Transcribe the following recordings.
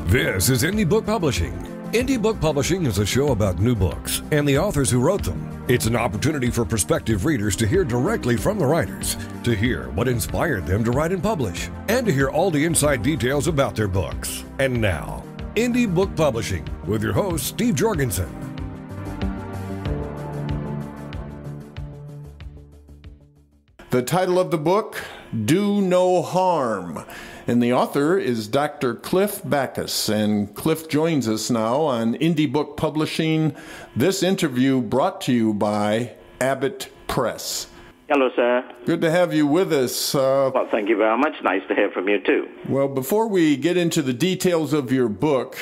This is Indie Book Publishing. Indie Book Publishing is a show about new books and the authors who wrote them. It's an opportunity for prospective readers to hear directly from the writers, to hear what inspired them to write and publish, and to hear all the inside details about their books. And now, Indie Book Publishing with your host, Steve Jorgensen. The title of the book, Do No Harm. And the author is Dr. Cliff Bacchus. And Cliff joins us now on Indie Book Publishing. This interview brought to you by Abbott Press. Hello, sir. Good to have you with us. Well, thank you very much. Nice to hear from you, too. Well, before we get into the details of your book,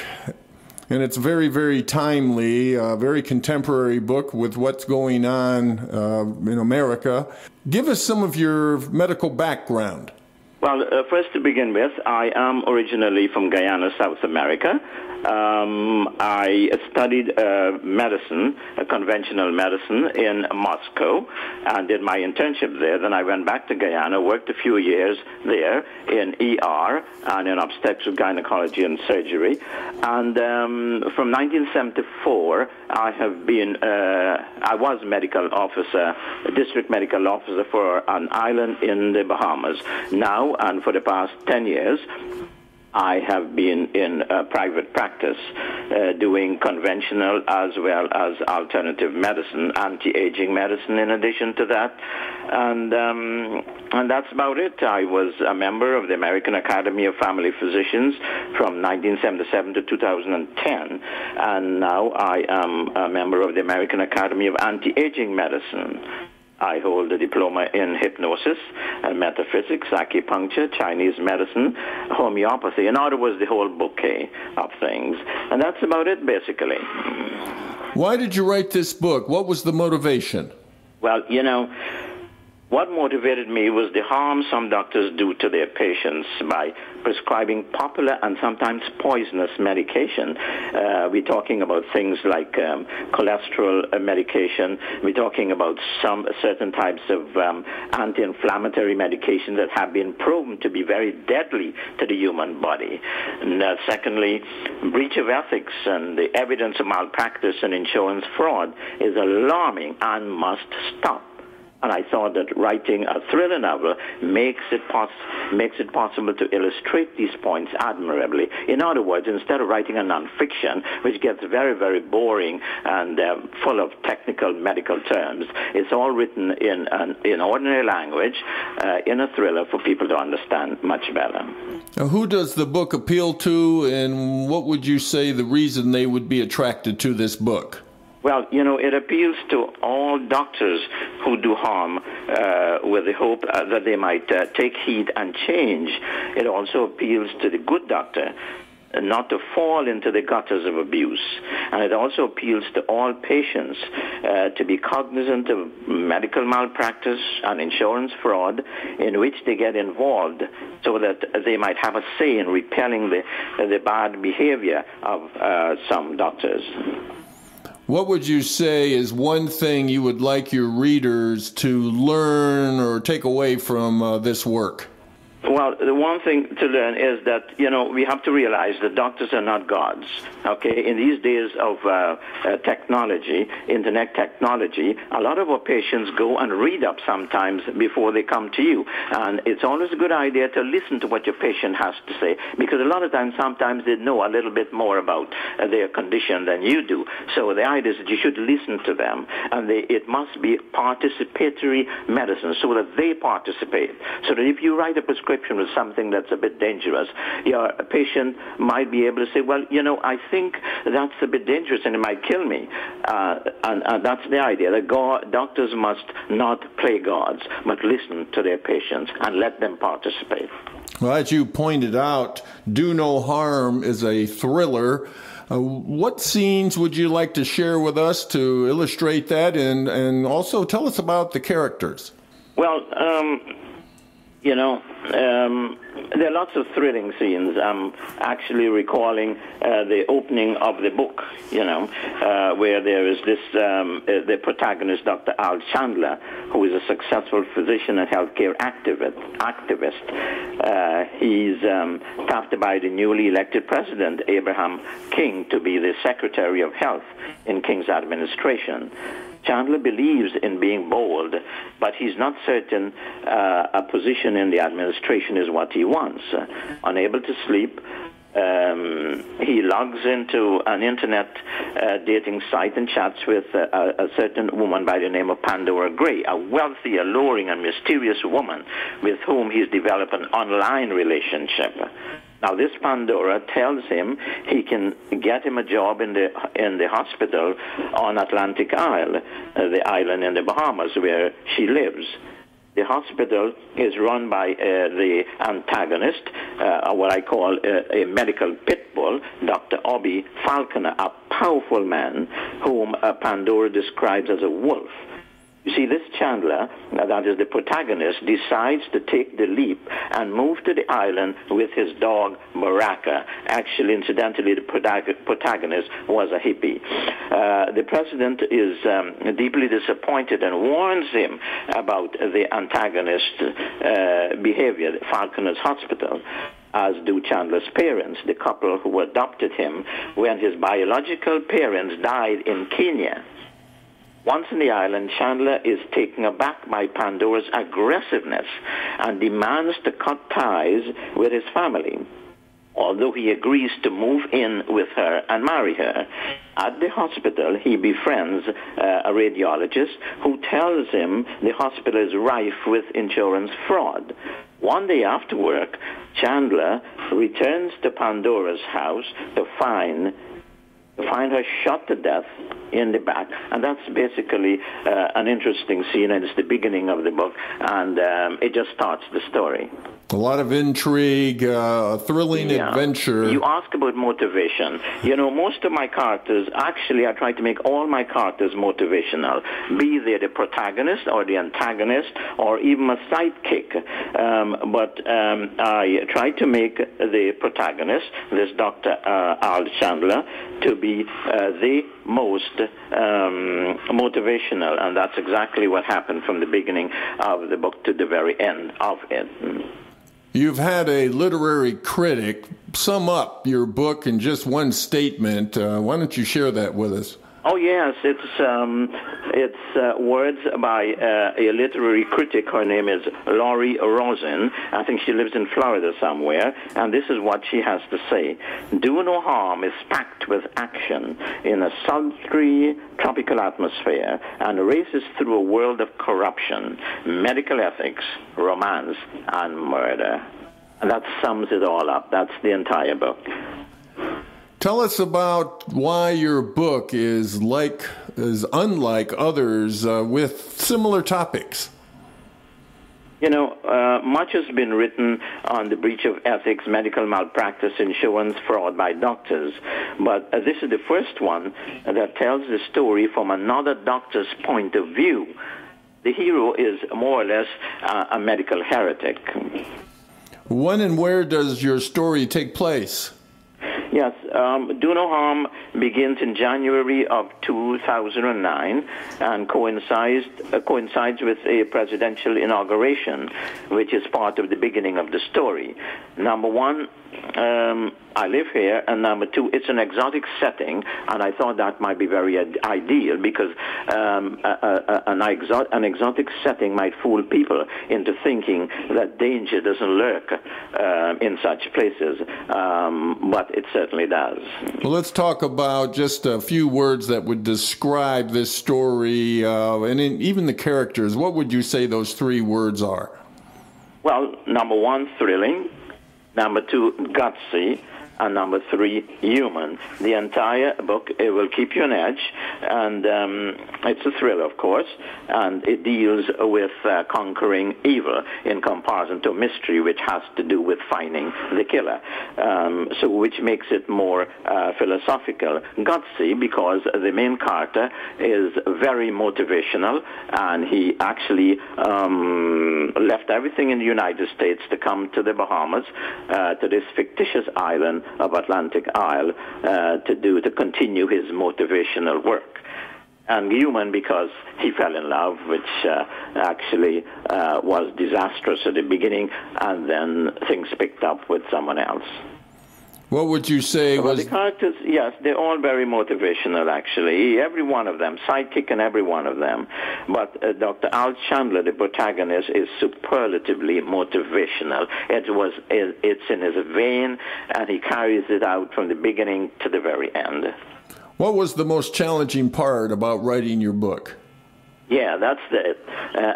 and it's very, very timely, very contemporary book with what's going on in America, give us some of your medical background. Well, first to begin with, I am originally from Guyana, South America. I studied medicine, conventional medicine in Moscow, and did my internship there. Then I went back to Guyana, worked a few years there in ER and in obstetrics, gynecology, and surgery. And from 1974, I was medical officer, district medical officer for an island in the Bahamas. Now, and for the past 10 years, I have been in private practice doing conventional as well as alternative medicine, anti-aging medicine in addition to that. And that's about it. I was a member of the American Academy of Family Physicians from 1977 to 2010. And now I am a member of the American Academy of Anti-Aging Medicine. I hold a diploma in hypnosis, metaphysics, acupuncture, Chinese medicine, homeopathy. In other words, the whole bouquet of things. And that's about it, basically. Why did you write this book? What was the motivation? Well, what motivated me was the harm some doctors do to their patients by prescribing popular and sometimes poisonous medication. We're talking about things like cholesterol medication. We're talking about some certain types of anti-inflammatory medication that have been proven to be very deadly to the human body. And secondly, breach of ethics and the evidence of malpractice and insurance fraud is alarming and must stop. And I thought that writing a thriller novel makes it possible to illustrate these points admirably. In other words, instead of writing a nonfiction, which gets very, very boring and full of technical medical terms, it's all written in ordinary language, in a thriller for people to understand much better. Now, who does the book appeal to, and what would you say the reason they would be attracted to this book? Well, it appeals to all doctors who do harm with the hope that they might take heed and change. It also appeals to the good doctor not to fall into the gutters of abuse. And it also appeals to all patients to be cognizant of medical malpractice and insurance fraud in which they get involved so that they might have a say in repelling the bad behavior of some doctors. What would you say is one thing you would like your readers to learn or take away from this work? Well, the one thing to learn is that, we have to realize that doctors are not gods, okay? In these days of technology, internet technology, a lot of our patients go and read up sometimes before they come to you. And it's always a good idea to listen to what your patient has to say, because a lot of times, sometimes they know a little bit more about their condition than you do. So the idea is that you should listen to them, and it must be participatory medicine so that they participate. So that if you write a prescription with something that's a bit dangerous, your patient might be able to say, well, I think that's a bit dangerous and it might kill me. And that's the idea, that doctors must not play gods, but listen to their patients and let them participate. Well, as you pointed out, Do No Harm is a thriller. What scenes would you like to share with us to illustrate that, and also tell us about the characters? Well, You know, there are lots of thrilling scenes. I'm actually recalling the opening of the book, where there is this, the protagonist, Dr. Al Chandler, who is a successful physician and healthcare activist. He's tapped by the newly elected president, Abraham King, to be the Secretary of Health in King's administration. Chandler believes in being bold, but he's not certain a position in the administration is what he wants. Unable to sleep, he logs into an internet dating site and chats with a certain woman by the name of Pandora Gray, a wealthy, alluring, and mysterious woman with whom he's developed an online relationship. Now, this Pandora tells him he can get him a job in the hospital on Atlantic Isle, the island in the Bahamas where she lives. The hospital is run by the antagonist, what I call a medical pit bull, Dr. Obi Falconer, a powerful man whom Pandora describes as a wolf. You see, this Chandler, that is the protagonist, decides to take the leap and move to the island with his dog, Baraka. Actually, incidentally, the protagonist was a hippie. The president is deeply disappointed and warns him about the antagonist's behavior at Falconer's hospital, as do Chandler's parents, the couple who adopted him when his biological parents died in Kenya. Once on the island, Chandler is taken aback by Pandora's aggressiveness and demands to cut ties with his family, although he agrees to move in with her and marry her. At the hospital, he befriends a radiologist who tells him the hospital is rife with insurance fraud. One day after work, Chandler returns to Pandora's house to find her shot to death in the back. And that's basically an interesting scene, and it's the beginning of the book, and it just starts the story. A lot of intrigue, thrilling adventure. You ask about motivation. You know, most of my characters, actually, I try to make all my characters motivational, be they the protagonist or the antagonist or even a sidekick. But I try to make the protagonist, this Dr. Al Chandler, to be the most motivational, and that's exactly what happened from the beginning of the book to the very end of it. You've had a literary critic sum up your book in just one statement. Why don't you share that with us? Oh yes, it's words by a literary critic. Her name is Laurie Rosen. I think she lives in Florida somewhere, and this is what she has to say. Do No Harm is packed with action in a sultry tropical atmosphere and races through a world of corruption, medical ethics, romance, and murder. And that sums it all up. That's the entire book. Tell us about why your book is unlike others with similar topics. You know, much has been written on the breach of ethics, medical malpractice, insurance fraud by doctors. But this is the first one that tells the story from another doctor's point of view. The hero is more or less a medical heretic. When and where does your story take place? Yes, Do No Harm begins in January of 2009 and coincides with a presidential inauguration, which is part of the beginning of the story. Number one, I live here, and number two, it's an exotic setting, and I thought that might be very ideal because an exotic setting might fool people into thinking that danger doesn't lurk in such places, but it certainly does. Well, let's talk about just a few words that would describe this story and even the characters. What would you say those three words are? Well, number one, thrilling. Number two, gutsy. and number 3, human. The entire book, it will keep you on edge, and it's a thriller, of course, and it deals with conquering evil in comparison to mystery, which has to do with finding the killer. So which makes it more philosophical, gutsy, because the main character is very motivational, and he actually left everything in the United States to come to the Bahamas, to this fictitious island of Atlantic Isle, to continue his motivational work. And human because he fell in love, which actually was disastrous at the beginning, and then things picked up with someone else. What would you say Well, was... the characters, yes, they're all very motivational, actually. Every one of them, sidekick in every one of them. But Dr. Al Chandler, the protagonist, is superlatively motivational. It's in his vein, and he carries it out from the beginning to the very end. What was the most challenging part about writing your book? Yeah, that's it.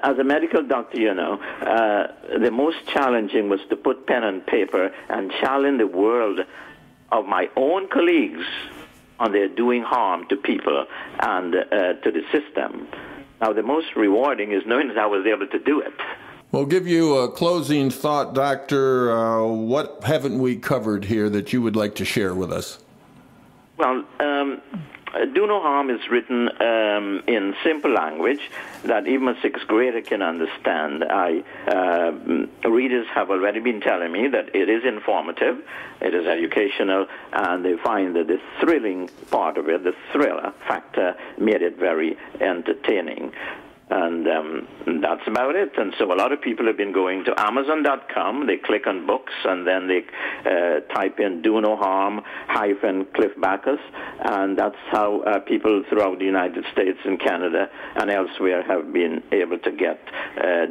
As a medical doctor, the most challenging was to put pen and paper and challenge the world of my own colleagues on their doing harm to people and to the system. Now, the most rewarding is knowing that I was able to do it. We'll give you a closing thought, Doctor. What haven't we covered here that you would like to share with us? Well, Do No Harm is written in simple language that even a sixth grader can understand. Readers have already been telling me that it is informative, it is educational, and they find that the thrilling part of it, the thriller factor, made it very entertaining. And that's about it. And so a lot of people have been going to Amazon.com. They click on books, and then they type in Do No Harm -Cliff Bacchus, and that's how people throughout the United States and Canada and elsewhere have been able to get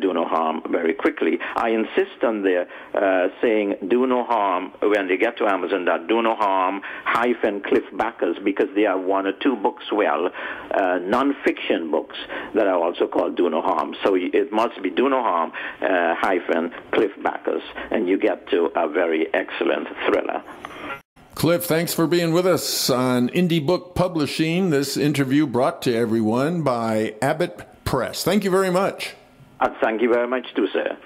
Do No Harm very quickly. I insist on their saying Do No Harm when they get to Amazon. Do No Harm -Cliff Bacchus, because there are 1 or 2 books, non-fiction books that are also called Do No Harm. So it must be Do No Harm -Cliff Bacchus, and you get to a very excellent thriller. Cliff, thanks for being with us on Indie Book Publishing. This interview brought to everyone by Abbott Press. Thank you very much. Thank you very much too, sir.